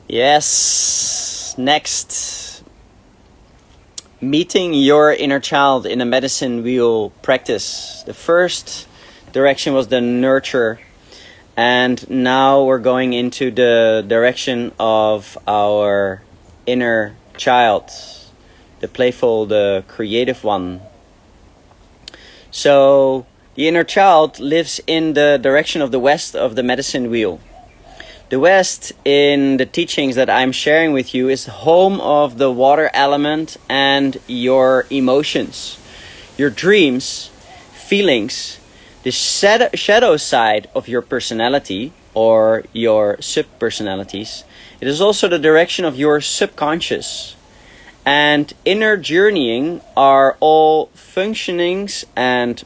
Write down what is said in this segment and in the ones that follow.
Yes. Next, meeting your inner child in a medicine wheel practice. The first direction was the nurture, and now we're going into the direction of our inner child, the playful, the creative one. So the inner child lives in the direction of the west of the medicine wheel. The West, in the teachings that I'm sharing with you, is home of the water element and your emotions, your dreams, feelings, the shadow side of your personality or your subpersonalities. It is also the direction of your subconscious. And inner journeying are all functionings and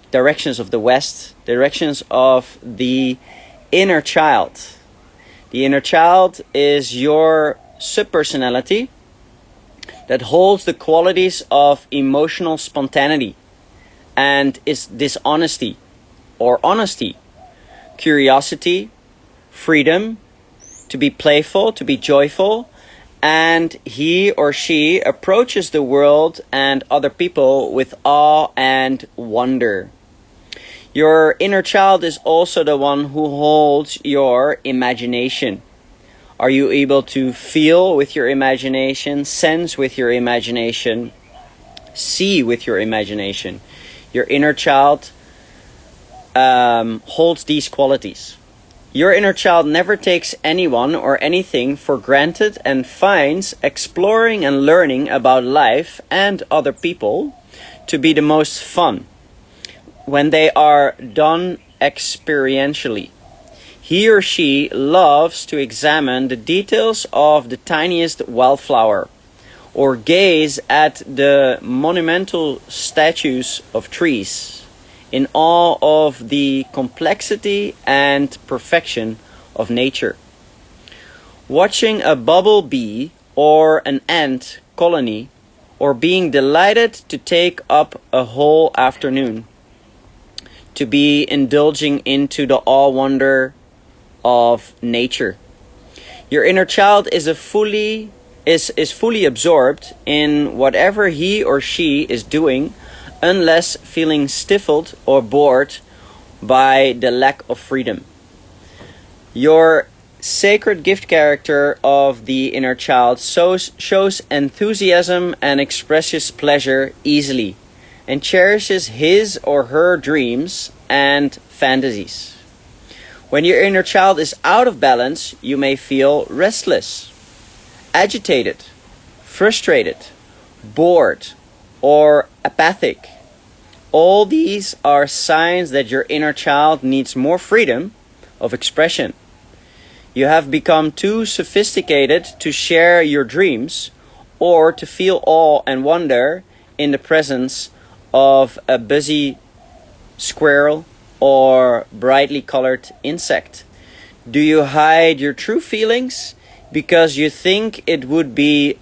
directions of the West, directions of the inner child. The inner child is your subpersonality that holds the qualities of emotional spontaneity and is dishonesty or honesty, curiosity, freedom, to be playful, to be joyful, and he or she approaches the world and other people with awe and wonder. Your inner child is also the one who holds your imagination. Are you able to feel with your imagination, sense with your imagination, see with your imagination? Your inner child holds these qualities. Your inner child never takes anyone or anything for granted and finds exploring and learning about life and other people to be the most fun when they are done experientially. He or she loves to examine the details of the tiniest wildflower or gaze at the monumental statues of trees in awe of the complexity and perfection of nature. Watching a bumblebee or an ant colony, or being delighted to take up a whole afternoon to be indulging into the awe-wonder of nature. Your inner child is fully absorbed in whatever he or she is doing, unless feeling stifled or bored by the lack of freedom. Your sacred gift character of the inner child shows enthusiasm and expresses pleasure easily, and cherishes his or her dreams and fantasies. When your inner child is out of balance, you may feel restless, agitated, frustrated, bored, or apathic. All these are signs that your inner child needs more freedom of expression. You have become too sophisticated to share your dreams or to feel awe and wonder in the presence of a busy squirrel or brightly colored insect. Do you hide your true feelings because you think it would be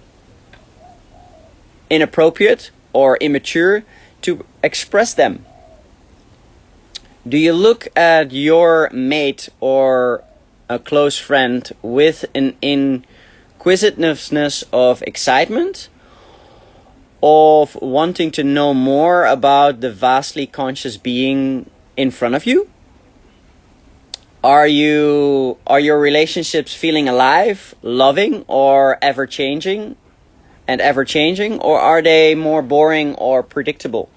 inappropriate or immature to express them? Do you look at your mate or a close friend with an inquisitiveness of excitement, of wanting to know more about the vastly conscious being in front of you? Are your relationships feeling alive, loving, or ever changing, or are they more boring or predictable?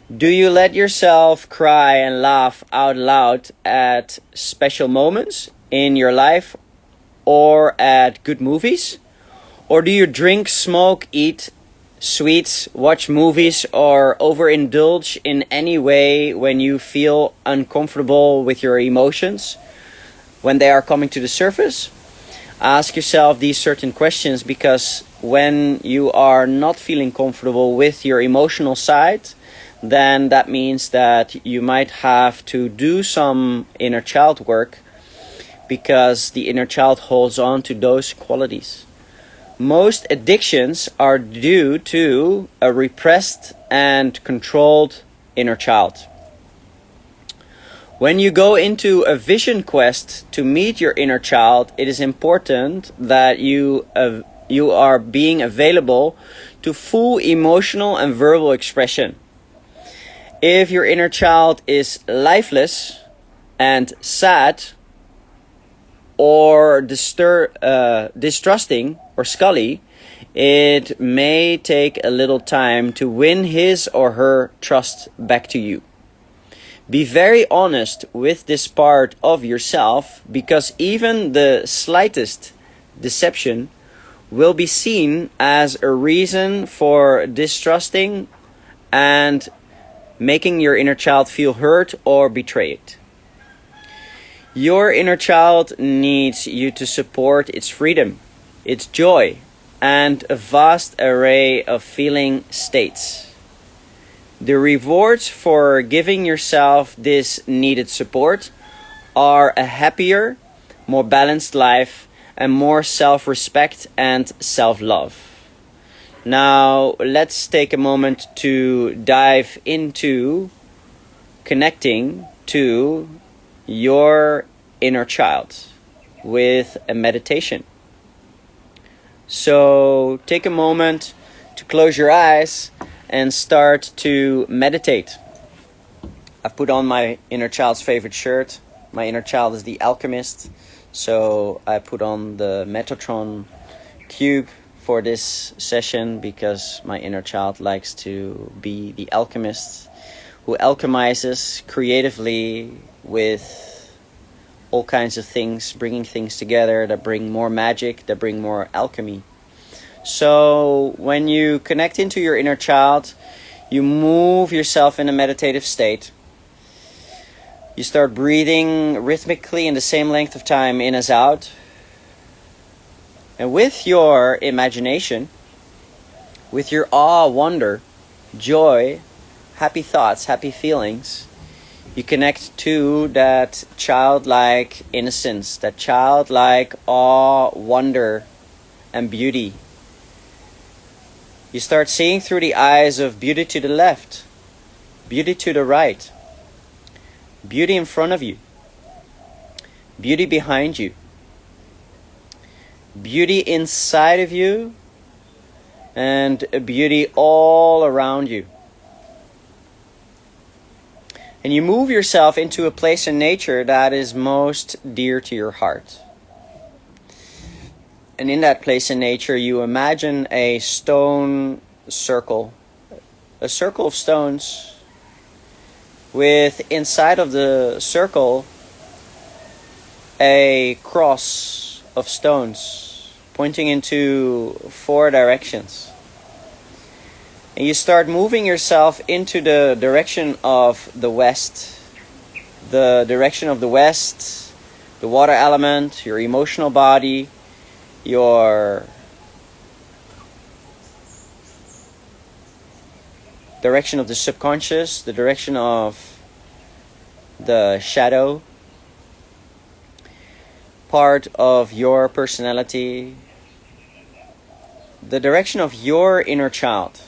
Do you let yourself cry and laugh out loud at special moments in your life or at good movies? Or do you drink, smoke, eat sweets, watch movies, or overindulge in any way when you feel uncomfortable with your emotions when they are coming to the surface? Ask yourself these certain questions, because when you are not feeling comfortable with your emotional side, then that means that you might have to do some inner child work, because the inner child holds on to those qualities. Most addictions are due to a repressed and controlled inner child. When you go into a vision quest to meet your inner child, it is important that you are being available to full emotional and verbal expression. If your inner child is lifeless and sad or distrusting or scully, it may take a little time to win his or her trust back to you. Be very honest with this part of yourself, because even the slightest deception will be seen as a reason for distrusting and making your inner child feel hurt or betrayed. Your inner child needs you to support its freedom, its joy, and a vast array of feeling states. The rewards for giving yourself this needed support are a happier, more balanced life and more self-respect and self-love. Now, let's take a moment to dive into connecting to your inner child with a meditation. So, take a moment to close your eyes and start to meditate. I've put on my inner child's favorite shirt. My inner child is the alchemist. So I put on the Metatron cube for this session because my inner child likes to be the alchemist who alchemizes creatively with all kinds of things, bringing things together that bring more magic, that bring more alchemy. So when you connect into your inner child, you move yourself in a meditative state. You start breathing rhythmically in the same length of time in as out. And with your imagination, with your awe, wonder, joy, happy thoughts, happy feelings, you connect to that childlike innocence, that childlike awe, wonder, and beauty. You start seeing through the eyes of beauty to the left, beauty to the right, beauty in front of you, beauty behind you, beauty inside of you, and a beauty all around you. And you move yourself into a place in nature that is most dear to your heart. And in that place in nature, you imagine a stone circle, a circle of stones, with inside of the circle a cross of stones pointing into 4 directions. And you start moving yourself into the direction of the west. The direction of the west, the water element, your emotional body, your direction of the subconscious, the direction of the shadow, part of your personality, the direction of your inner child.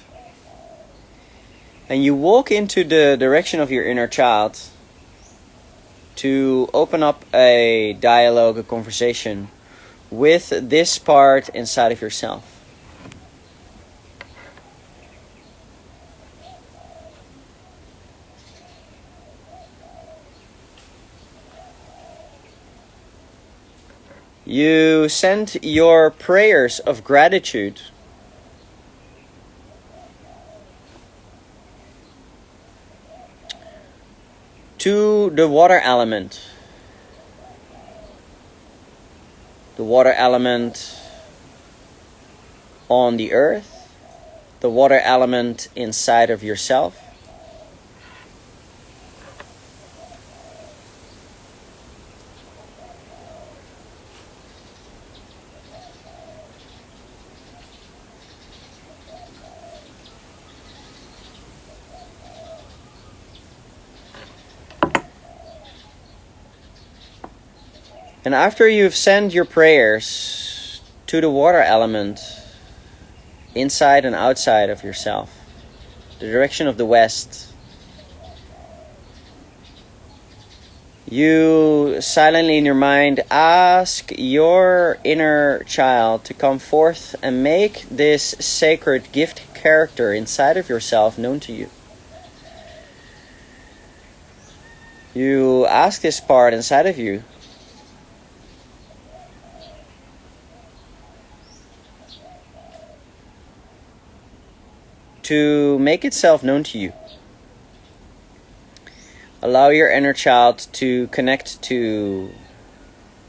And you walk into the direction of your inner child to open up a dialogue, a conversation with this part inside of yourself. You send your prayers of gratitude to the water element. The water element on the earth, the water element inside of yourself. And after you've sent your prayers to the water element, inside and outside of yourself, the direction of the west, You silently in your mind ask your inner child to come forth and make this sacred gift character inside of yourself known to you. You ask this part inside of you to make itself known to you. Allow your inner child to connect to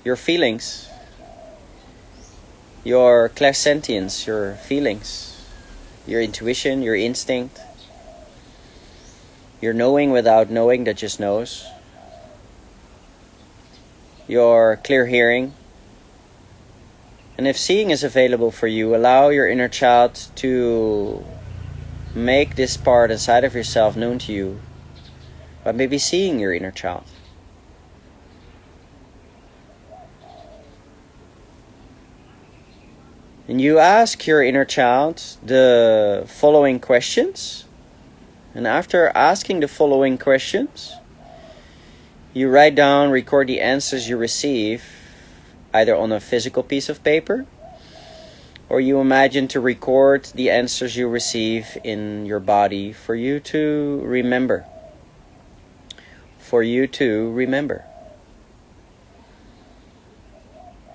your feelings, your clairsentience, your feelings, your intuition, your instinct, your knowing without knowing that just knows, your clear hearing. And if seeing is available for you, allow your inner child to make this part inside of yourself known to you by maybe seeing your inner child. And you ask your inner child the following questions. And after asking the following questions, you write down, record the answers you receive, either on a physical piece of paper, or you imagine to record the answers you receive in your body for you to remember. For you to remember.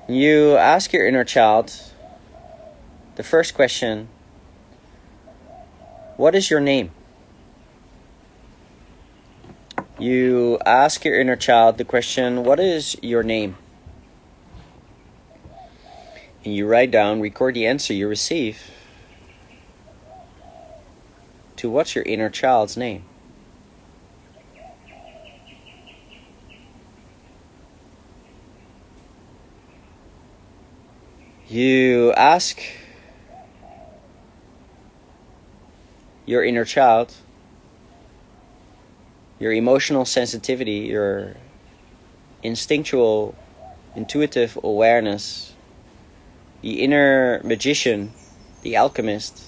You ask your inner child the first question, what is your name? You ask your inner child the question, what is your name? And you write down, record the answer you receive to what's your inner child's name. You ask your inner child, your emotional sensitivity, your instinctual, intuitive awareness, the inner magician, the alchemist,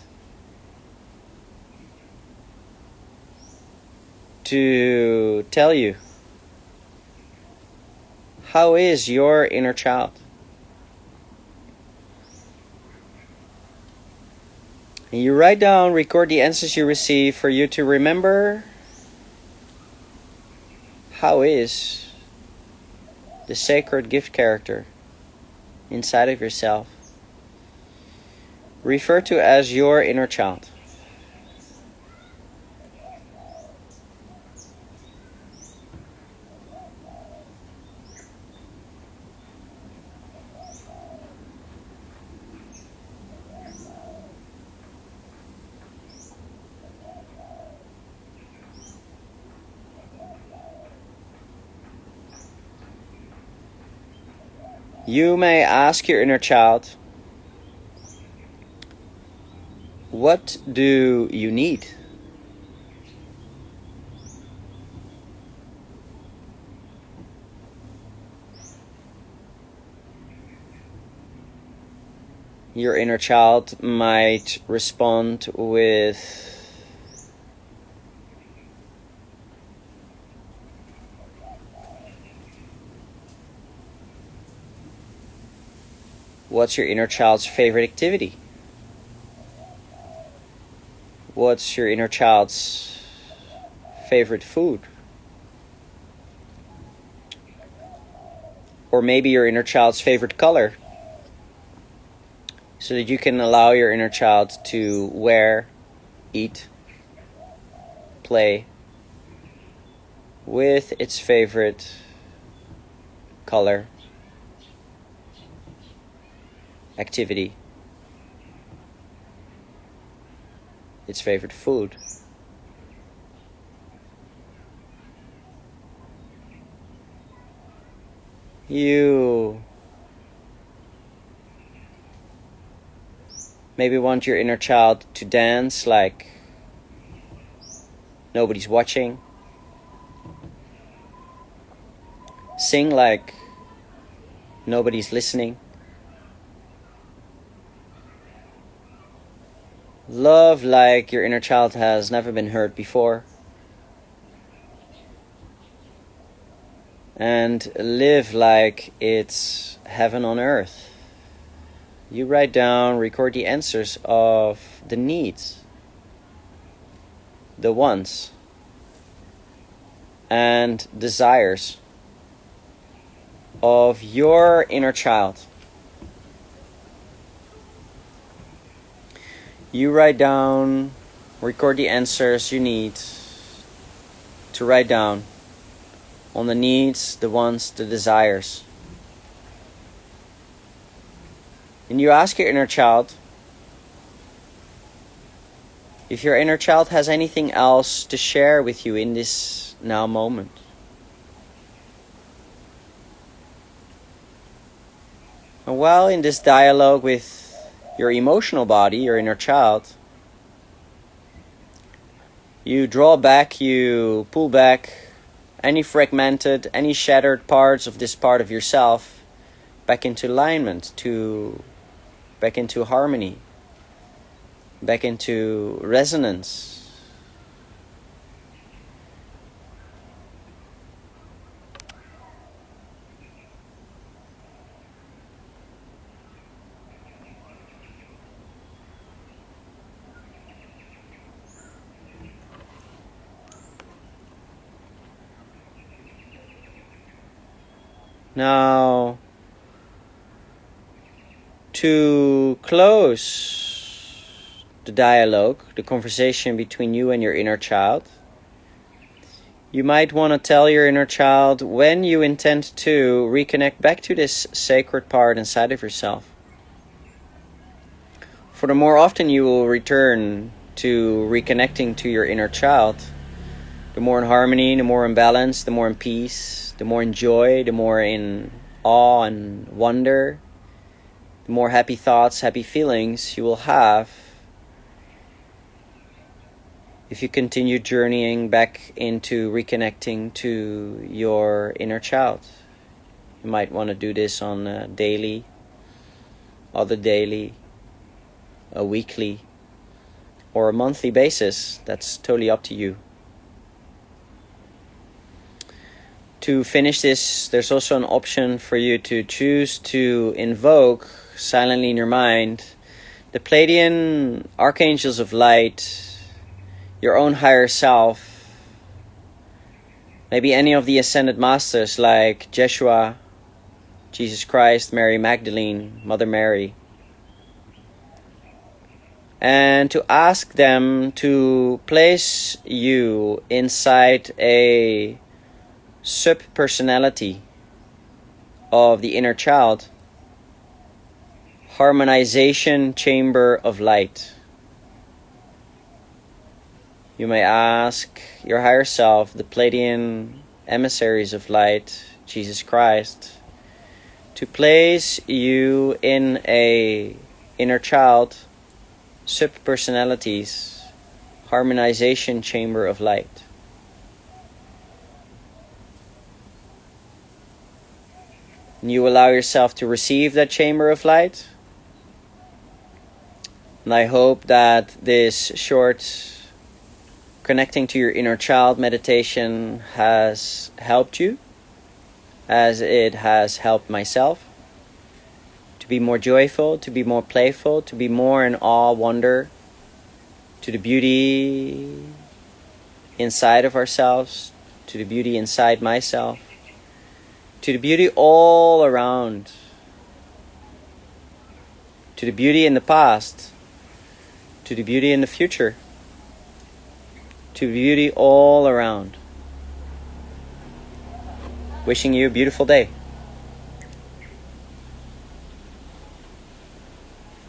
to tell you, how is your inner child? And you write down, record the answers you receive for you to remember, how is the sacred gift character inside of yourself referred to as your inner child. You may ask your inner child, what do you need? Your inner child might respond with, what's your inner child's favorite activity? What's your inner child's favorite food? Or maybe your inner child's favorite color, so that you can allow your inner child to wear, eat, play with its favorite color, activity, its favorite food. You maybe want your inner child to dance like nobody's watching, sing like nobody's listening, love like your inner child has never been hurt before, and live like it's heaven on earth. You write down, record the answers of the needs, the wants, and desires of your inner child. You write down, record the answers you need to write down on the needs, the wants, the desires. And you ask your inner child if your inner child has anything else to share with you in this now moment. And while in this dialogue with your emotional body, your inner child, you draw back, you pull back any fragmented, any shattered parts of this part of yourself back into alignment, back into harmony, back into resonance. Now, to close the dialogue, the conversation between you and your inner child, you might want to tell your inner child when you intend to reconnect back to this sacred part inside of yourself. For the more often you will return to reconnecting to your inner child, the more in harmony, the more in balance, the more in peace, the more in joy, the more in awe and wonder, the more happy thoughts, happy feelings you will have if you continue journeying back into reconnecting to your inner child. You might want to do this on a daily, other daily, a weekly, or a monthly basis. That's totally up to you. To finish this, there's also an option for you to choose to invoke silently in your mind the Pleiadian archangels of light, your own higher self, maybe any of the ascended masters like Jeshua, Jesus Christ, Mary Magdalene, Mother Mary, and to ask them to place you inside a subpersonality of the inner child, harmonization chamber of light. You may ask your higher self, the Pleiadian emissaries of light, Jesus Christ, to place you in a inner child subpersonalities harmonization chamber of light. And you allow yourself to receive that chamber of light. And I hope that this short connecting to your inner child meditation has helped you, as it has helped myself, to be more joyful, to be more playful, to be more in awe, wonder, to the beauty inside of ourselves, to the beauty inside myself, to the beauty all around, to the beauty in the past, to the beauty in the future, to the beauty all around. Wishing you a beautiful day.